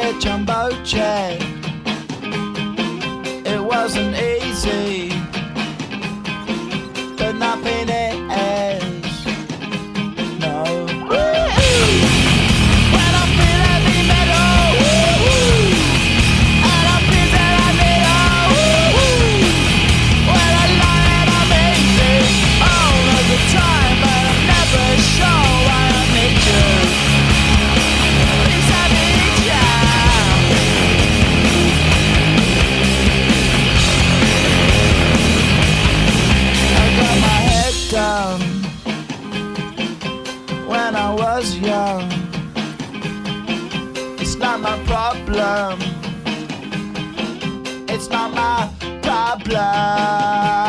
a jumbo jet. It wasn't easy, but nothing is. No. When I feel heavy metal, and I feel that I need when I lie and I'm easy all of the time, but I'm never sure why I need you. Please I need you. I got my head down when I was young. It's not my problem. It's not my problem.